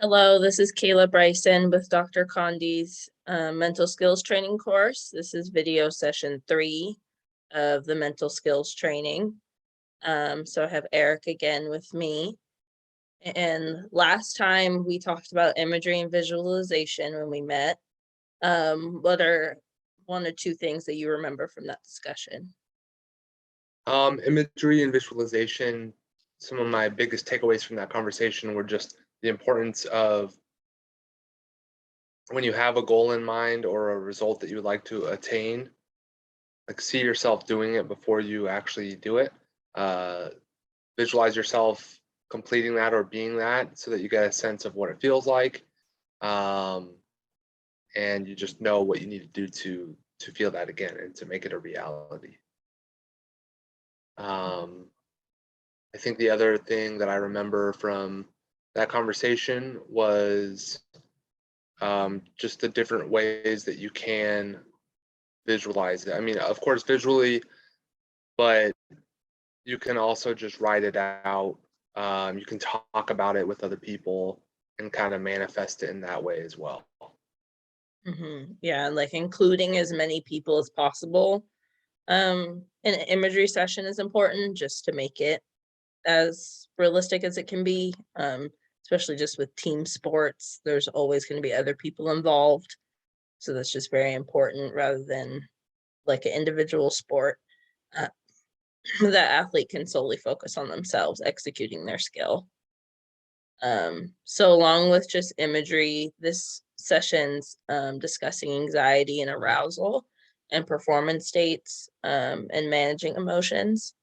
Hello, this is Kayla Bryson with Dr. Condi's mental skills training course. This is video session 3 of the mental skills training. So I have Eric again with me. And last time we talked about imagery and visualization when we met. What are one or two things that you remember from that discussion? Imagery and visualization, some of my biggest takeaways from that conversation were just the importance of when you have a goal in mind or a result that you would like to attain, like see yourself doing it before you actually do it. Visualize yourself completing that or being that so that you get a sense of what it feels like. And you just know what you need to do to feel that again and to make it a reality. I think the other thing that I remember from that conversation was just the different ways that you can visualize it. I mean, of course, visually, but you can also just write it out. You can talk about it with other people and kind of manifest it in that way as well. Yeah, and like including as many people as possible in an imagery session is important just to make it as realistic as it can be, especially just with team sports. There's always going to be other people involved. So that's just very important rather than like an individual sport. That athlete can solely focus on themselves executing their skill. So along with just imagery, this session's discussing anxiety and arousal and performance states and managing emotions.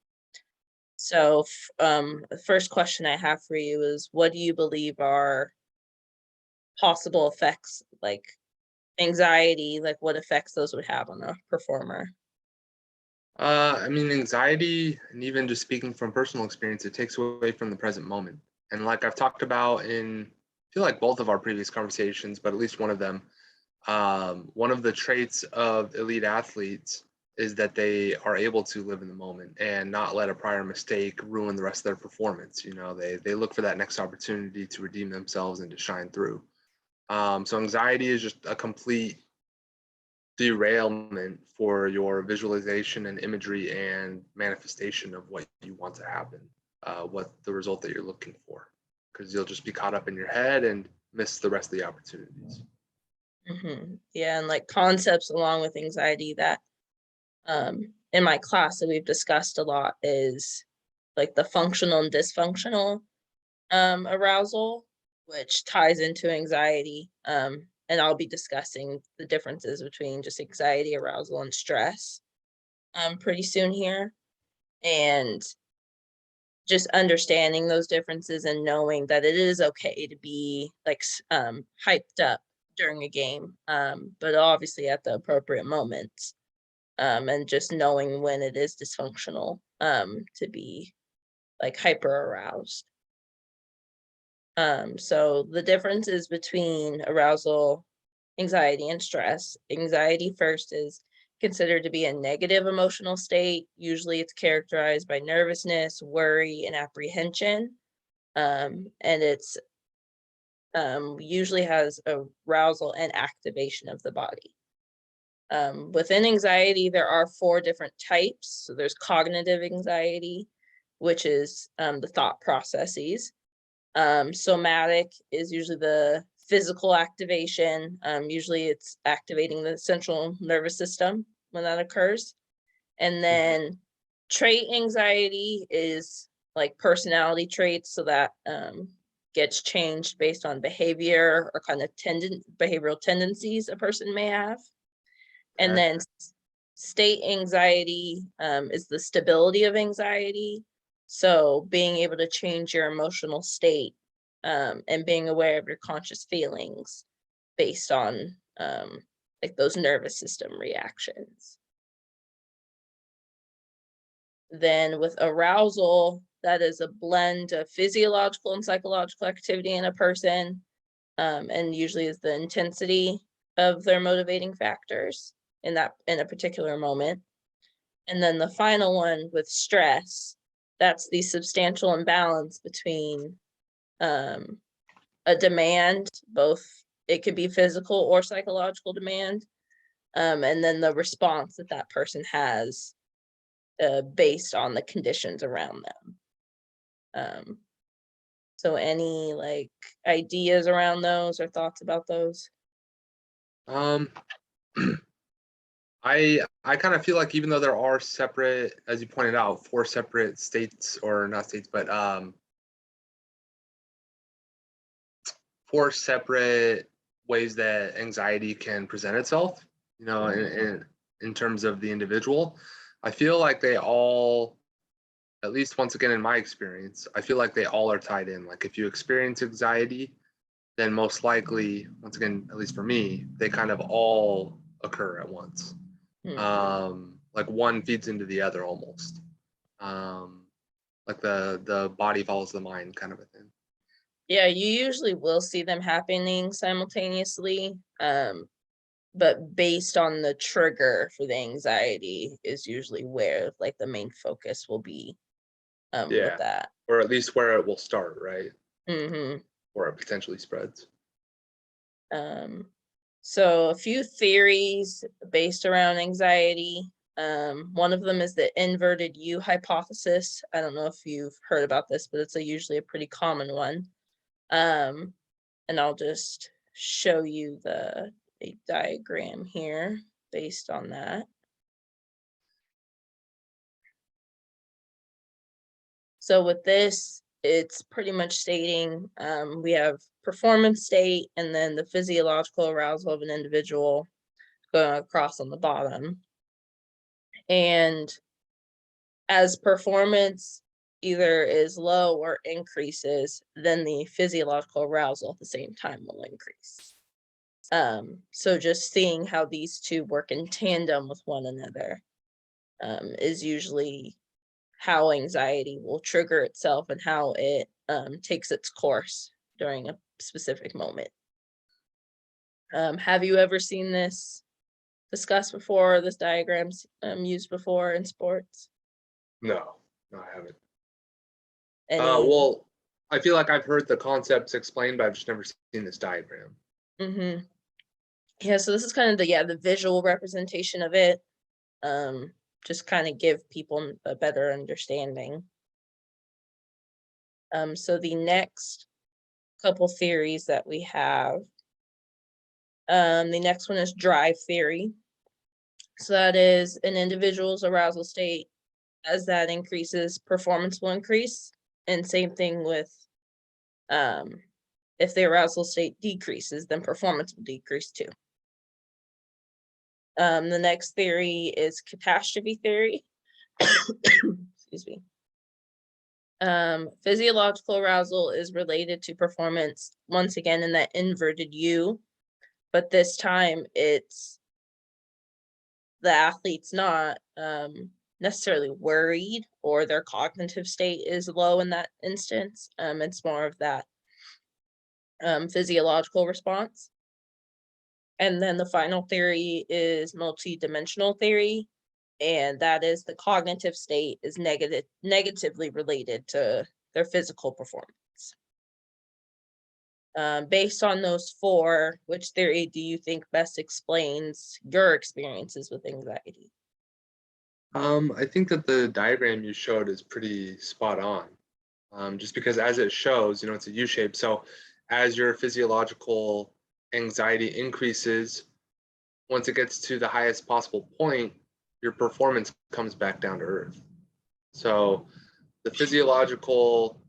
So the first question I have for you is, what do you believe are possible effects, like anxiety, like what effects those would have on a performer? I mean, anxiety, and even just speaking from personal experience, it takes away from the present moment. And like I've talked about in, I feel like both of our previous conversations, but at least one of them, one of the traits of elite athletes is that they are able to live in the moment and not let a prior mistake ruin the rest of their performance. You know, they look for that next opportunity to redeem themselves and to shine through. So anxiety is just a complete derailment for your visualization and imagery and manifestation of what you want to happen, what the result that you're looking for, because you'll just be caught up in your head and miss the rest of the opportunities. Yeah, and like concepts along with anxiety that in my class that we've discussed a lot is like the functional and dysfunctional arousal, which ties into anxiety. And I'll be discussing the differences between just anxiety, arousal, and stress pretty soon here. And just understanding those differences and knowing that it is okay to be like hyped up during a game, but obviously at the appropriate moments. And just knowing when it is dysfunctional to be like hyper aroused. So the differences between arousal, anxiety, and stress. Anxiety first is considered to be a negative emotional state. Usually it's characterized by nervousness, worry, and apprehension. And it's usually has arousal and activation of the body. Within anxiety, there are 4 different types. So there's cognitive anxiety, which is the thought processes. Somatic is usually the physical activation. Usually it's activating the central nervous system when that occurs. And then trait anxiety is like personality traits. So that gets changed based on behavior or kind of behavioral tendencies a person may have. And then state anxiety is the stability of anxiety. So being able to change your emotional state and being aware of your conscious feelings based on like those nervous system reactions. Then with arousal, that is a blend of physiological and psychological activity in a person, and usually is the intensity of their motivating factors in a particular moment. And then the final one with stress, that's the substantial imbalance between a demand, both it could be physical or psychological demand, and then the response that that person has based on the conditions around them. So any like ideas around those or thoughts about those? Um, I kind of feel like even though there are separate, as you pointed out, 4 separate states, or not states, but 4 separate ways that anxiety can present itself, you know, in terms of the individual. I feel like they all, at least once again in my experience, I feel like they all are tied in. Like if you experience anxiety, then most likely, once again, at least for me, they kind of all occur at once. Like one feeds into the other almost. Like the body follows the mind kind of a thing. Yeah, you usually will see them happening simultaneously. But based on the trigger for the anxiety is usually where like the main focus will be with Yeah. that. Or at least where it will start, right? Mm-hmm. Or it potentially spreads. So a few theories based around anxiety. One of them is the inverted U hypothesis. I don't know if you've heard about this, but it's usually a pretty common one. And I'll just show you a diagram here based on that. So with this, it's pretty much stating we have performance state and then the physiological arousal of an individual going across on the bottom. And as performance either is low or increases, then the physiological arousal at the same time will increase. So just seeing how these two work in tandem with one another is usually how anxiety will trigger itself and how it takes its course during a specific moment. Have you ever seen this discussed before, this diagram's used before in sports? No, I haven't. Any? Well, I feel like I've heard the concepts explained, but I've just never seen this diagram. Mm-hmm. Yeah, so this is kind of the visual representation of it. Just kind of give people a better understanding. So the next couple theories that we have, the next one is drive theory. So that is an individual's arousal state. As that increases, performance will increase. And same thing with if the arousal state decreases, then performance will decrease too. The next theory is catastrophe theory. Excuse me. Physiological arousal is related to performance, once again in that inverted U, but this time it's the athlete's not necessarily worried or their cognitive state is low in that instance. It's more of that physiological response. And then the final theory is multi-dimensional theory, and that is the cognitive state is negatively related to their physical performance. Based on those four, which theory do you think best explains your experiences with anxiety? I think that the diagram you showed is pretty spot on. Just because as it shows, you know, it's a U shape. So as your physiological anxiety increases, once it gets to the highest possible point, your performance comes back down to earth. So the physiological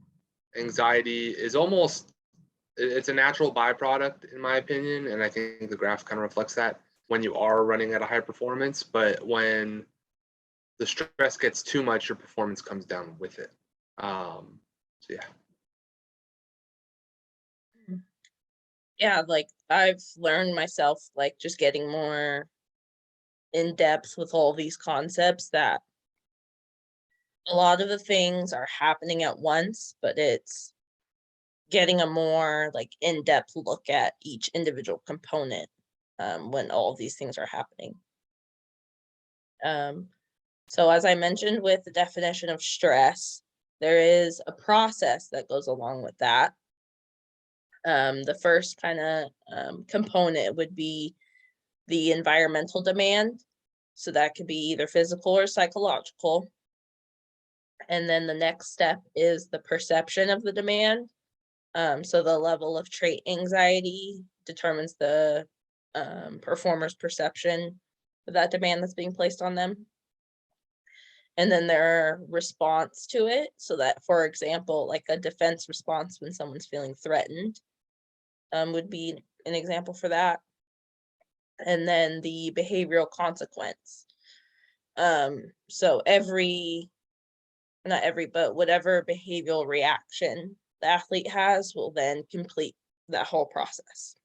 anxiety is almost, it's a natural byproduct in my opinion, and I think the graph kind of reflects that when you are running at a high performance. But when the stress gets too much, your performance comes down with it. So yeah. Yeah, like I've learned myself, like just getting more in depth with all these concepts, that a lot of the things are happening at once, but it's getting a more like in-depth look at each individual component when all of these things are happening. So as I mentioned with the definition of stress, there is a process that goes along with that. The first kind of component would be the environmental demand. So that could be either physical or psychological. And then the next step is the perception of the demand. So the level of trait anxiety determines the performer's perception of that demand that's being placed on them. And then their response to it. So that, for example, like a defense response when someone's feeling threatened would be an example for that. And then the behavioral consequence. So not every, but whatever behavioral reaction the athlete has will then complete that whole process.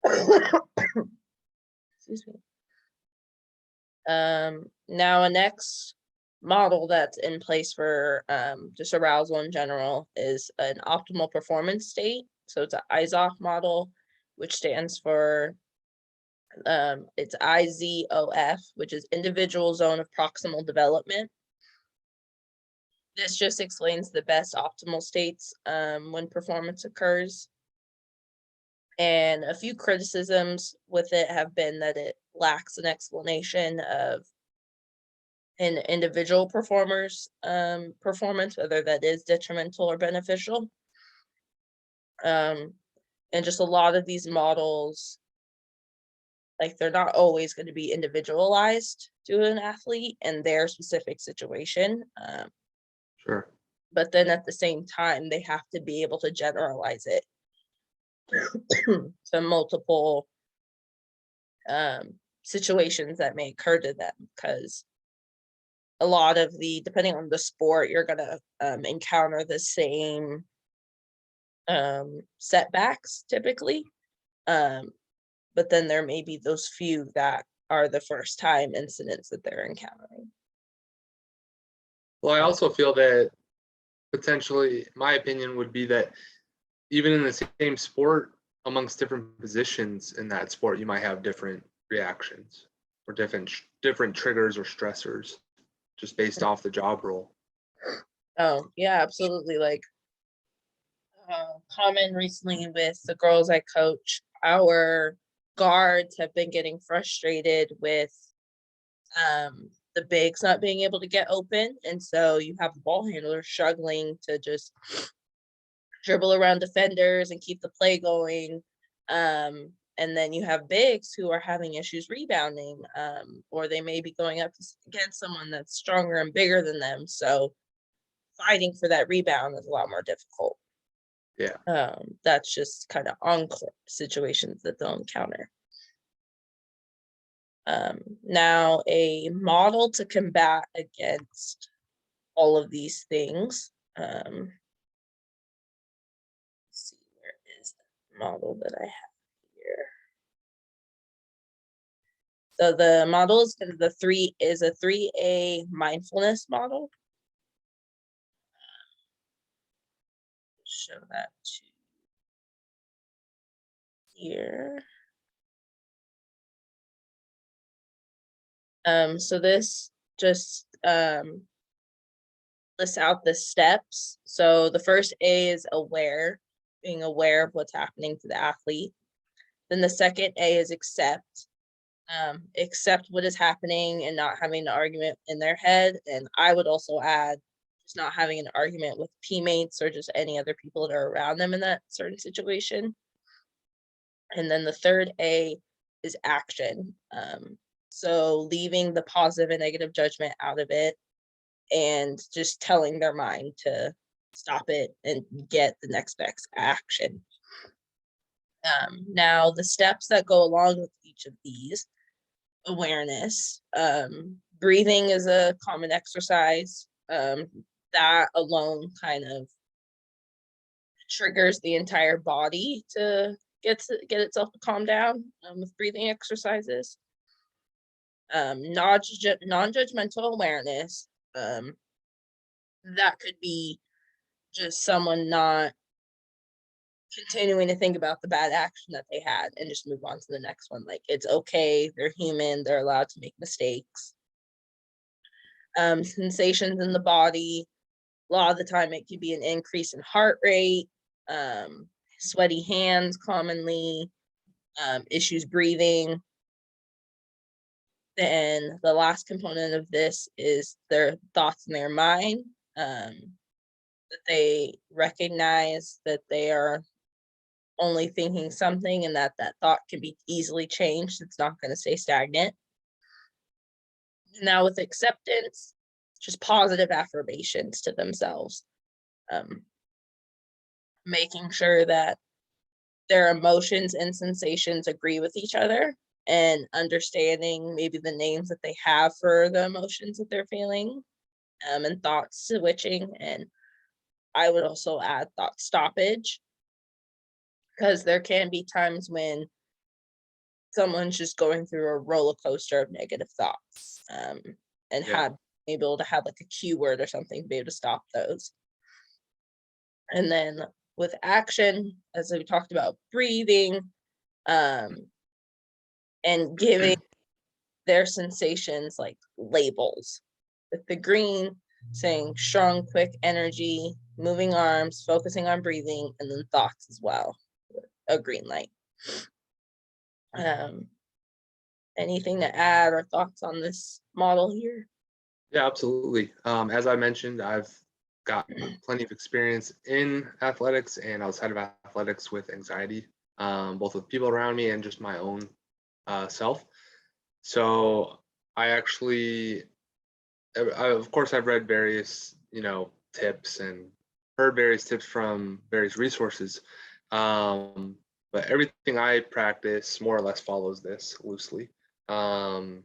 Excuse me. Now a next model that's in place for just arousal in general is an optimal performance state. So it's an IZOF model, which stands for it's IZOF, which is individual zone of proximal development. This just explains the best optimal states when performance occurs. And a few criticisms with it have been that it lacks an explanation of an individual performer's performance, whether that is detrimental or beneficial. And just a lot of these models, like they're not always going to be individualized to an athlete and their specific situation. Sure. But then at the same time, they have to be able to generalize it to multiple situations that may occur to them, because a lot of depending on the sport, you're gonna encounter the same setbacks typically. But then there may be those few that are the first time incidents that they're encountering. Well, I also feel that potentially, my opinion would be that even in the same sport, amongst different positions in that sport, you might have different reactions or different triggers or stressors just based off the job role. Oh yeah, absolutely. Like common recently with the girls I coach, our guards have been getting frustrated with the bigs not being able to get open, and so you have the ball handlers struggling to just dribble around defenders and keep the play going. And then you have bigs who are having issues rebounding, or they may be going up against someone that's stronger and bigger than them. So fighting for that rebound is a lot more difficult. Yeah. That's just kind of on-court situations that they'll encounter. Now, a model to combat against all of these things. Let's see, where is the model that I have here? So the model is a 3A mindfulness model. Show that to here. So this just lists out the steps. So the first A is aware, being aware of what's happening to the athlete. Then the second A is accept what is happening and not having an argument in their head. And I would also add just not having an argument with teammates or just any other people that are around them in that certain situation. And then the third A is action. So leaving the positive and negative judgment out of it and just telling their mind to stop it and get the next best action. Now, the steps that go along with each of these: awareness, breathing is a common exercise. That alone kind of triggers the entire body to get itself to calm down with breathing exercises. Non-judgmental awareness, that could be just someone not continuing to think about the bad action that they had and just move on to the next one. Like, it's okay, they're human, they're allowed to make mistakes. Sensations in the body, a lot of the time it could be an increase in heart rate, sweaty hands commonly, issues breathing. Then the last component of this is their thoughts in their mind, that they recognize that they are only thinking something and that that thought can be easily changed. It's not going to stay stagnant. Now with acceptance, just positive affirmations to themselves, making sure that their emotions and sensations agree with each other, and understanding maybe the names that they have for the emotions that they're feeling, and thought switching. And I would also add thought stoppage, because there can be times when someone's just going through a roller coaster of negative thoughts, and Yeah. have be able to have like a cue word or something to be able to stop those. And then with action, as we talked about, breathing, um, and giving their sensations like labels. With the green, saying strong, quick energy, moving arms, focusing on breathing, and then thoughts as well. A green light. Um, anything to add or thoughts on this model here? Yeah, absolutely. As I mentioned, I've got plenty of experience in athletics and outside of athletics with anxiety, both with people around me and just my own self. So I actually, of course, I've read various, tips and heard various tips from various resources. Um, but everything I practice more or less follows this loosely. Um,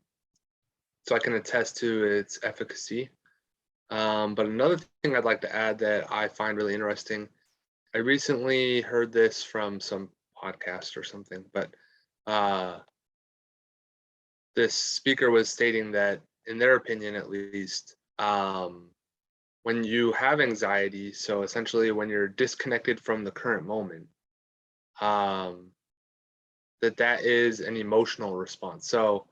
so I can attest to its efficacy. But another thing I'd like to add that I find really interesting, I recently heard this from some podcast or something, but uh, this speaker was stating that, in their opinion at least, when you have anxiety, so essentially when you're disconnected from the current moment, um, that is an emotional response. So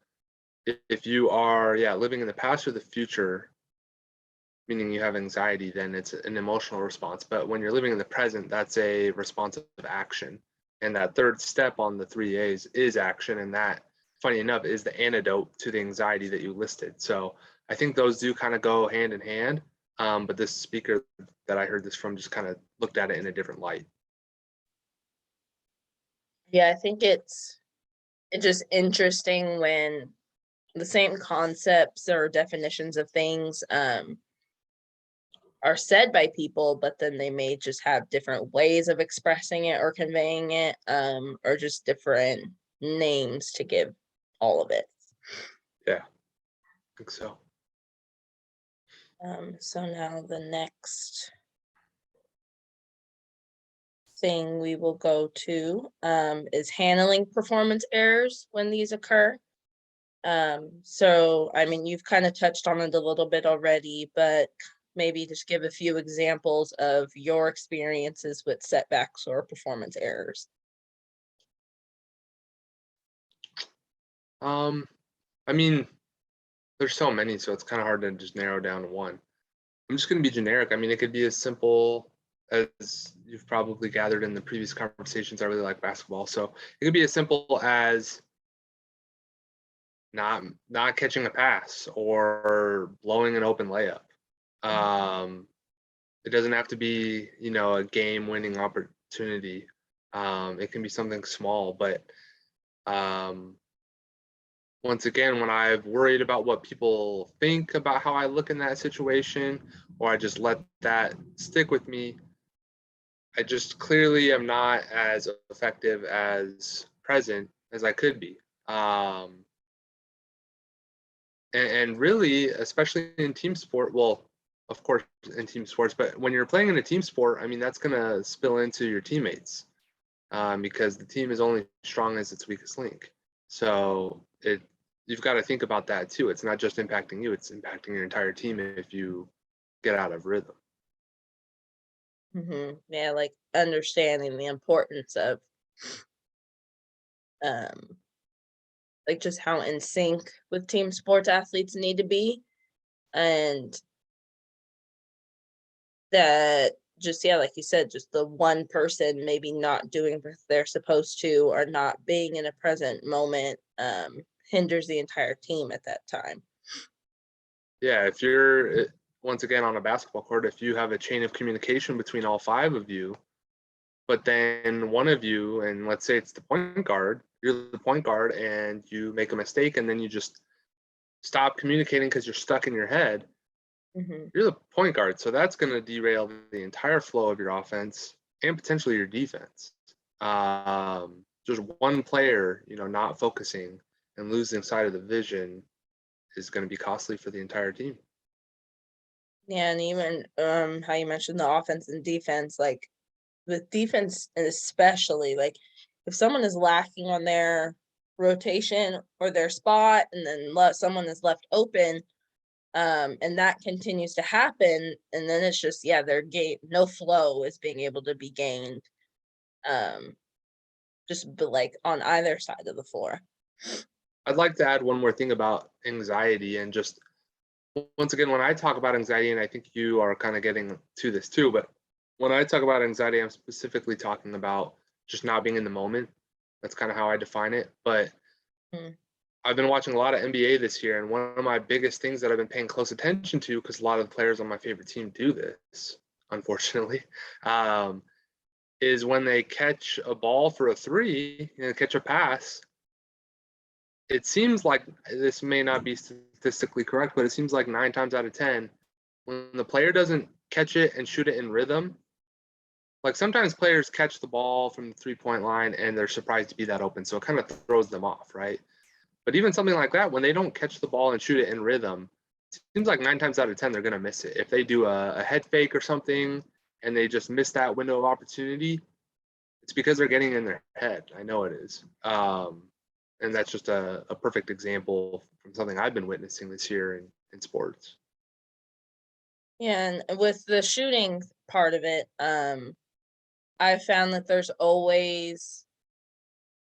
if you are, yeah, living in the past or the future, meaning you have anxiety, then it's an emotional response. But when you're living in the present, that's a response of action. And that third step on the 3 A's is action. And that, funny enough, is the antidote to the anxiety that you listed. So I think those do kind of go hand in hand. But this speaker that I heard this from just kind of looked at it in a different light. Yeah, I think it's just interesting when the same concepts or definitions of things are said by people, but then they may just have different ways of expressing it or conveying it, or just different names to give all of it. Yeah, I think so. So now the next thing we will go to is handling performance errors when these occur. So I mean, you've kind of touched on it a little bit already, but maybe just give a few examples of your experiences with setbacks or performance errors. Um, I mean, there's so many, so it's kind of hard to just narrow down to one. I'm just going to be generic. I mean, it could be as simple as you've probably gathered in the previous conversations. I really like basketball, so it could be as simple as not catching a pass or blowing an open layup. It doesn't have to be, a game-winning opportunity. It can be something small, but once again, when I've worried about what people think about how I look in that situation, or I just let that stick with me, I just clearly am not as effective as present as I could be. And really, especially in team sport, well, of course, in team sports, but when you're playing in a team sport, I mean, that's going to spill into your teammates, because the team is only strong as its weakest link. So you've got to think about that too. It's not just impacting you, it's impacting your entire team if you get out of rhythm. Yeah, like understanding the importance of um like just how in sync with team sports athletes need to be, and that just, yeah, like you said, just the one person maybe not doing what they're supposed to or not being in a present moment hinders the entire team at that time. Yeah, if you're once again on a basketball court, if you have a chain of communication between all five of you, but then one of you, and let's say it's the point guard, you're the point guard and you make a mistake and then you just stop communicating because you're stuck in your head, you're the point guard. So that's going to derail the entire flow of your offense and potentially your defense. Just one player, not focusing and losing sight of the vision is going to be costly for the entire team. Yeah, and even how you mentioned the offense and defense, like with defense especially, like if someone is lacking on their rotation or their spot and then someone is left open, and that continues to happen, and then it's just, yeah, their game, no flow is being able to be gained, just like on either side of the floor. I'd like to add one more thing about anxiety, and just once again, when I talk about anxiety, and I think you are kind of getting to this too, but when I talk about anxiety, I'm specifically talking about just not being in the moment. That's kind of how I define it. But I've been watching a lot of NBA this year, and one of my biggest things that I've been paying close attention to, because a lot of the players on my favorite team do this, unfortunately, is when they catch a ball for a three, catch a pass. It seems like, this may not be statistically correct, but it seems like 9 times out of 10, when the player doesn't catch it and shoot it in rhythm, like sometimes players catch the ball from the 3-point line and they're surprised to be that open, so it kind of throws them off, right? But even something like that, when they don't catch the ball and shoot it in rhythm, it seems like 9 times out of 10 they're going to miss it. If they do a head fake or something and they just miss that window of opportunity, it's because they're getting in their head. I know it is. And that's just a perfect example from something I've been witnessing this year in sports. Yeah, and with the shooting part of it, I found that there's always,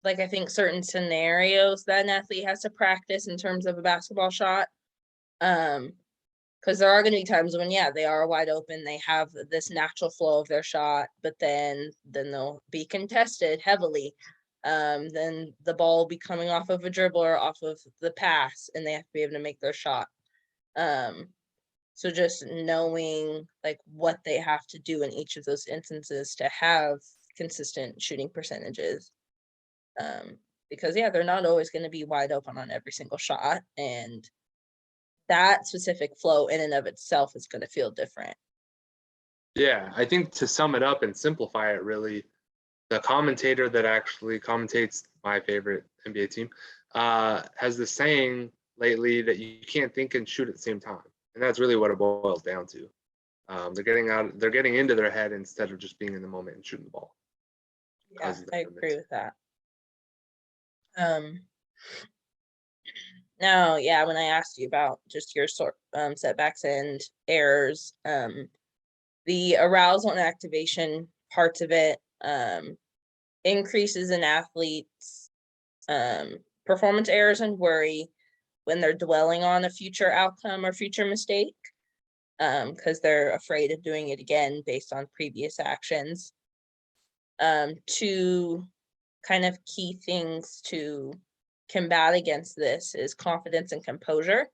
like, I think certain scenarios that an athlete has to practice in terms of a basketball shot. Because there are going to be times when, yeah, they are wide open, they have this natural flow of their shot, but then they'll be contested heavily. Then the ball will be coming off of a dribble or off of the pass, and they have to be able to make their shot. So just knowing like what they have to do in each of those instances to have consistent shooting percentages. Because, yeah, they're not always going to be wide open on every single shot, and that specific flow in and of itself is going to feel different. Yeah, I think to sum it up and simplify it, really, the commentator that actually commentates my favorite NBA team has the saying lately that you can't think and shoot at the same time, and that's really what it boils down to. They're getting into their head instead of just being in the moment and shooting the ball. Yeah, I agree with that. Now, yeah, when I asked you about just your setbacks and errors, the arousal and activation parts of it, increases in athletes' performance errors and worry when they're dwelling on a future outcome or future mistake, because they're afraid of doing it again based on previous actions. Two kind of key things to combat against this is confidence and composure.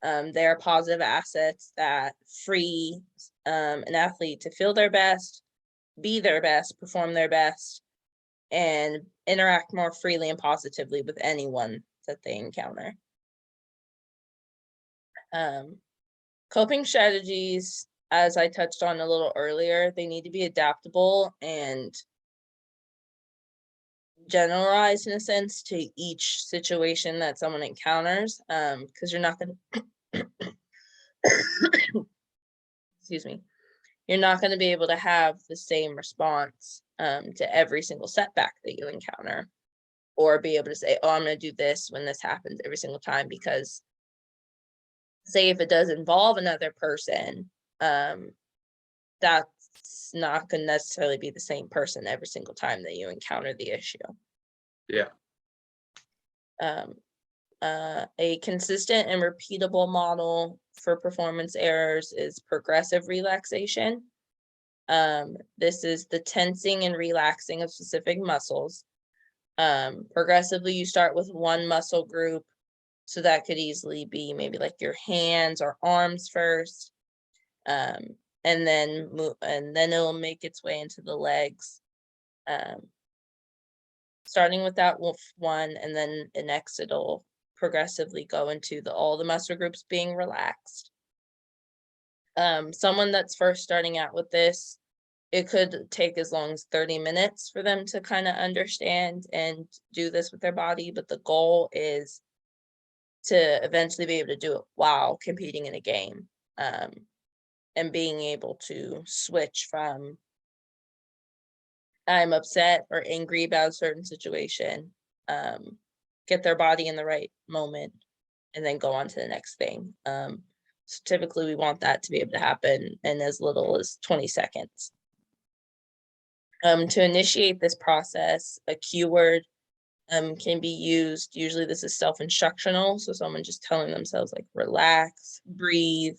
They are positive assets that free an athlete to feel their best, be their best, perform their best, and interact more freely and positively with anyone that they encounter. Coping strategies, as I touched on a little earlier, they need to be adaptable and generalized in a sense to each situation that someone encounters, because you're not going to excuse me, you're not going to be able to have the same response to every single setback that you encounter, or be able to say, oh, I'm going to do this when this happens every single time, because say if it does involve another person, that's not going to necessarily be the same person every single time that you encounter the issue. Yeah. A consistent and repeatable model for performance errors is progressive relaxation. This is the tensing and relaxing of specific muscles. Progressively, you start with one muscle group. So that could easily be maybe like your hands or arms first. And then it'll make its way into the legs. Starting with that one, and then next it'll progressively go into all the muscle groups being relaxed. Someone that's first starting out with this, it could take as long as 30 minutes for them to kind of understand and do this with their body, but the goal is to eventually be able to do it while competing in a game, and being able to switch from I'm upset or angry about a certain situation, get their body in the right moment, and then go on to the next thing. So typically we want that to be able to happen in as little as 20 seconds. To initiate this process, a cue word can be used. Usually this is self-instructional, so someone just telling themselves like relax, breathe.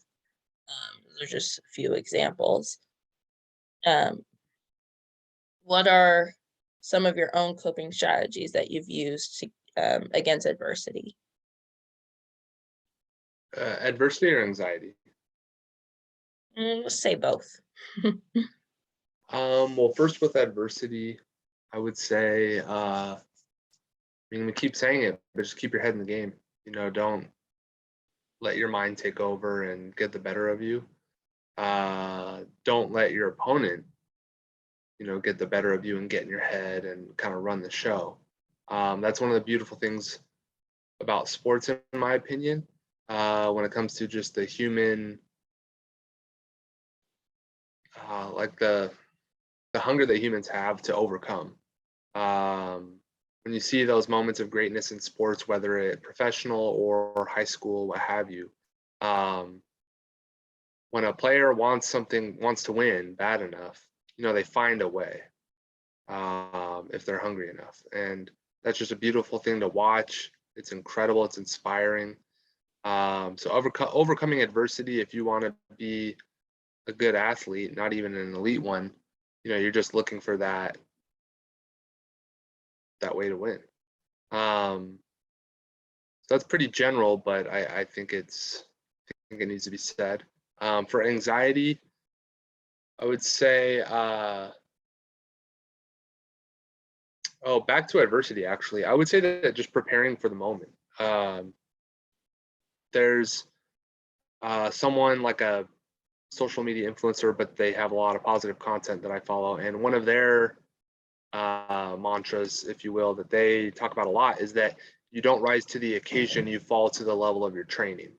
Those are just a few examples. What are some of your own coping strategies that you've used to, against adversity? Adversity or anxiety? Let's say both. Well, first with adversity, I would say, I mean, we keep saying it, but just keep your head in the game. Don't let your mind take over and get the better of you. Don't let your opponent, get the better of you and get in your head and kind of run the show. That's one of the beautiful things about sports, in my opinion, when it comes to just the human, like the hunger that humans have to overcome. When you see those moments of greatness in sports, whether it professional or high school, what have you, when a player wants to win bad enough, they find a way, if they're hungry enough. And that's just a beautiful thing to watch. It's incredible. It's inspiring. So overcoming adversity, if you want to be a good athlete, not even an elite one, you're just looking for that way to win. So that's pretty general, but I think it needs to be said. For anxiety, I would say, back to adversity, actually. I would say that just preparing for the moment. There's someone like a social media influencer, but they have a lot of positive content that I follow. And one of their mantras, if you will, that they talk about a lot is that you don't rise to the occasion, you fall to the level of your training.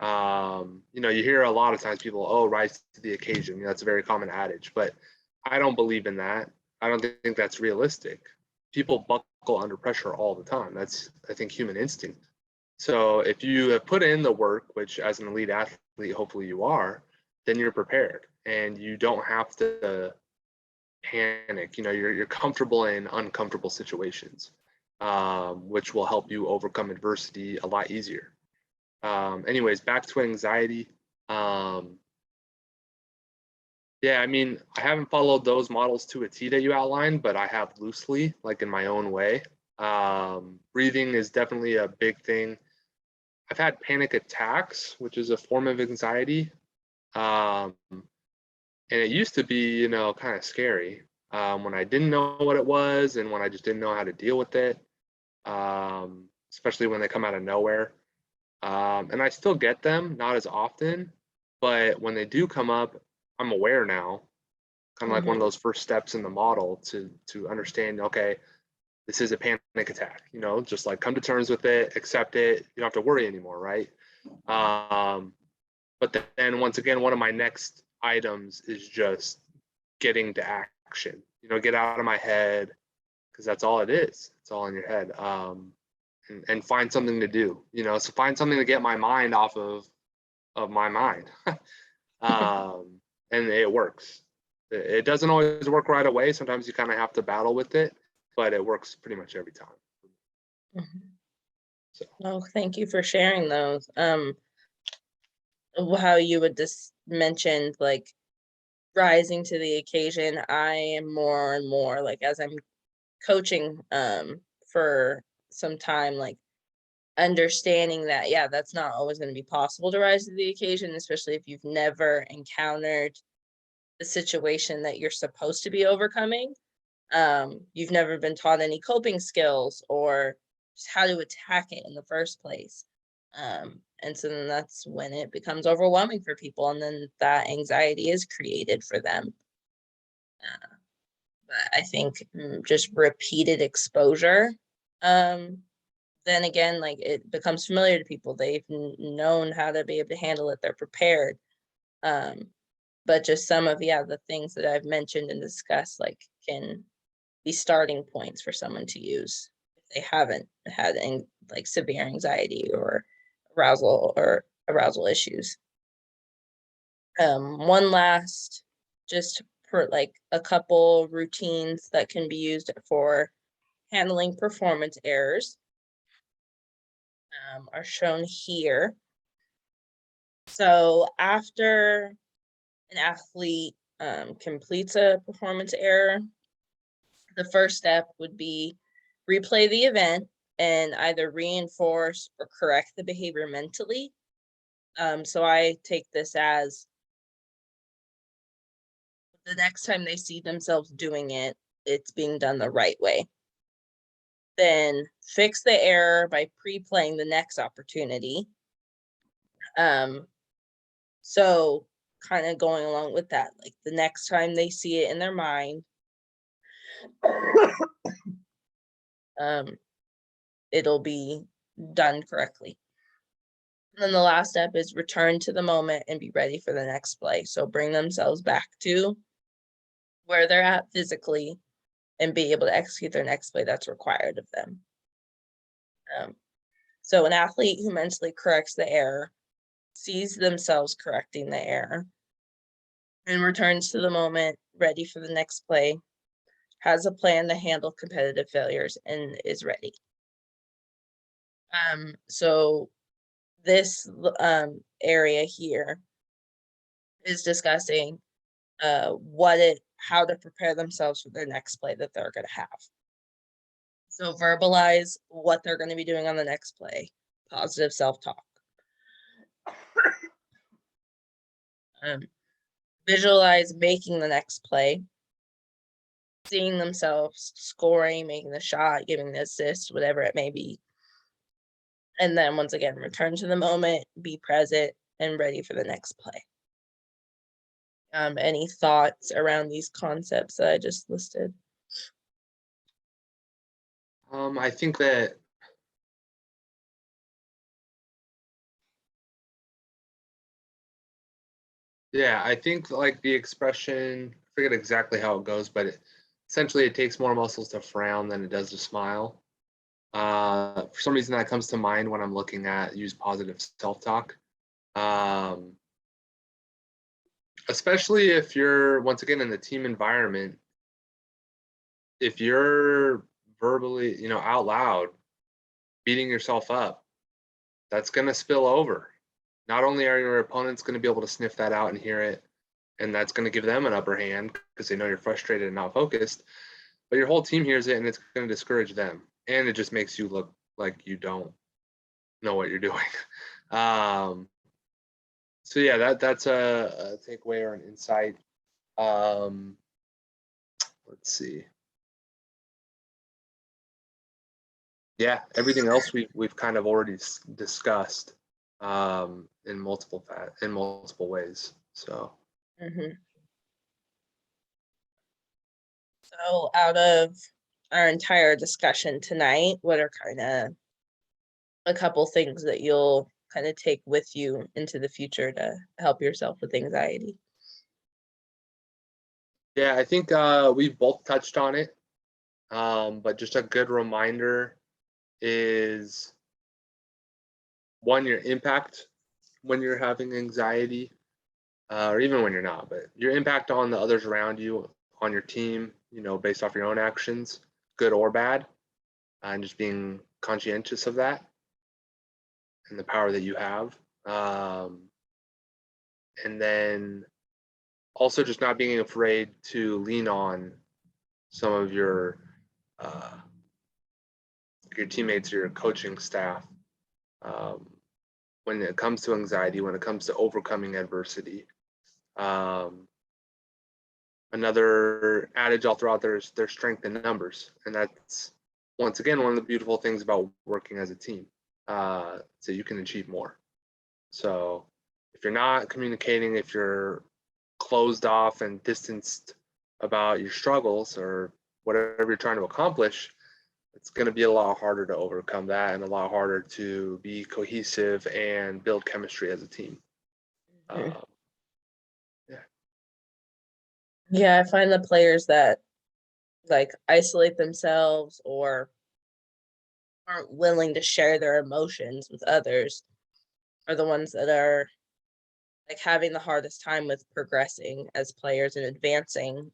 You hear a lot of times people, rise to the occasion. That's a very common adage, but I don't believe in that. I don't think that's realistic. People buckle under pressure all the time. That's, I think, human instinct. So if you have put in the work, which as an elite athlete, hopefully you are, then you're prepared and you don't have to panic. You're comfortable in uncomfortable situations, which will help you overcome adversity a lot easier. Anyways, back to anxiety. Yeah, I mean, I haven't followed those models to a T that you outlined, but I have loosely, like in my own way. Breathing is definitely a big thing. I've had panic attacks, which is a form of anxiety. And it used to be, kind of scary when I didn't know what it was and when I just didn't know how to deal with it, especially when they come out of nowhere. And I still get them, not as often, but when they do come up, I'm aware now, kind of like one of those first steps in the model to understand, okay, this is a panic attack, just like come to terms with it, accept it. You don't have to worry anymore, right? But then once again, one of my next items is just getting to action, get out of my head, because that's all it is. It's all in your head. And find something to do, so find something to get my mind off of my mind. And it works. It doesn't always work right away. Sometimes you kind of have to battle with it, but it works pretty much every time. So. Oh, thank you for sharing those. How you would just mentioned like rising to the occasion. I am more and more like, as I'm coaching for some time, like understanding that, yeah, that's not always going to be possible to rise to the occasion, especially if you've never encountered the situation that you're supposed to be overcoming. You've never been taught any coping skills or just how to attack it in the first place. And so then that's when it becomes overwhelming for people, and then that anxiety is created for them. But I think just repeated exposure, then again, like it becomes familiar to people. They've known how to be able to handle it. They're prepared. But just some of, yeah, the things that I've mentioned and discussed, like, can be starting points for someone to use if they haven't had like severe anxiety or arousal issues. One last, just for like a couple routines that can be used for handling performance errors, are shown here. So after an athlete completes a performance error, the first step would be replay the event and either reinforce or correct the behavior mentally. So I take this as the next time they see themselves doing it, it's being done the right way. Then fix the error by pre-playing the next opportunity. So kind of going along with that, like the next time they see it in their mind, it'll be done correctly. And then the last step is return to the moment and be ready for the next play. So bring themselves back to where they're at physically and be able to execute their next play that's required of them. So an athlete who mentally corrects the error, sees themselves correcting the error, and returns to the moment ready for the next play, has a plan to handle competitive failures, and is ready. So this area here is discussing how to prepare themselves for their next play that they're going to have. So verbalize what they're going to be doing on the next play, positive self-talk. Visualize making the next play, seeing themselves scoring, making the shot, giving the assist, whatever it may be. And then once again, return to the moment, be present, and ready for the next play. Any thoughts around these concepts that I just listed? I think that I think like the expression, I forget exactly how it goes, but essentially it takes more muscles to frown than it does to smile. For some reason that comes to mind when I'm looking at use positive self-talk. Especially if you're, once again, in the team environment, if you're verbally, out loud, beating yourself up, that's going to spill over. Not only are your opponents going to be able to sniff that out and hear it, and that's going to give them an upper hand because they know you're frustrated and not focused, but your whole team hears it and it's going to discourage them. And it just makes you look like you don't know what you're doing. So yeah, that's a takeaway or an insight. Let's see. Yeah, everything else we've kind of already discussed in multiple ways. So. So out of our entire discussion tonight, what are kind of a couple things that you'll kind of take with you into the future to help yourself with anxiety? Yeah, I think we've both touched on it, but just a good reminder is one, your impact when you're having anxiety, or even when you're not, but your impact on the others around you, on your team, based off your own actions, good or bad, and just being conscientious of that and the power that you have. And then also just not being afraid to lean on some of your teammates or your coaching staff um, when it comes to anxiety, when it comes to overcoming adversity. Another adage I'll throw out there is there's strength in numbers, and that's once again one of the beautiful things about working as a team. So you can achieve more. So if you're not communicating, if you're closed off and distanced about your struggles or whatever you're trying to accomplish, it's going to be a lot harder to overcome that and a lot harder to be cohesive and build chemistry as a team. Mhm. Uh, yeah. Yeah, I find the players that like isolate themselves or aren't willing to share their emotions with others are the ones that are like having the hardest time with progressing as players and advancing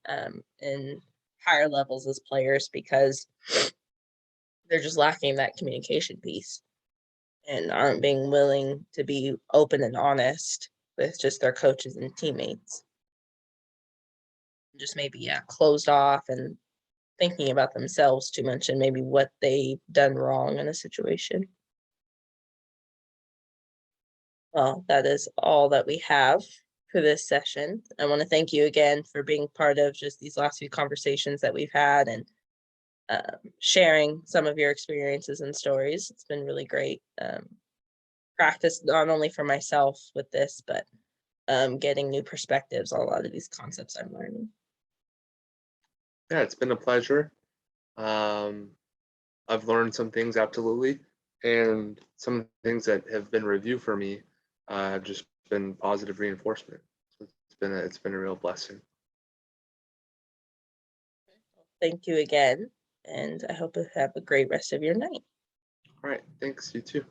in higher levels as players because they're just lacking that communication piece and aren't being willing to be open and honest with just their coaches and teammates. Just maybe, yeah, closed off and thinking about themselves too much and maybe what they've done wrong in a situation. Well, that is all that we have for this session. I want to thank you again for being part of just these last few conversations that we've had and sharing some of your experiences and stories. It's been really great practice, not only for myself with this, but getting new perspectives on a lot of these concepts I'm learning. Yeah, it's been a pleasure. Um, I've learned some things absolutely, and some things that have been review for me have just been positive reinforcement. So it's been a real blessing. Thank you again, and I hope you have a great rest of your night. All right, thanks. You too.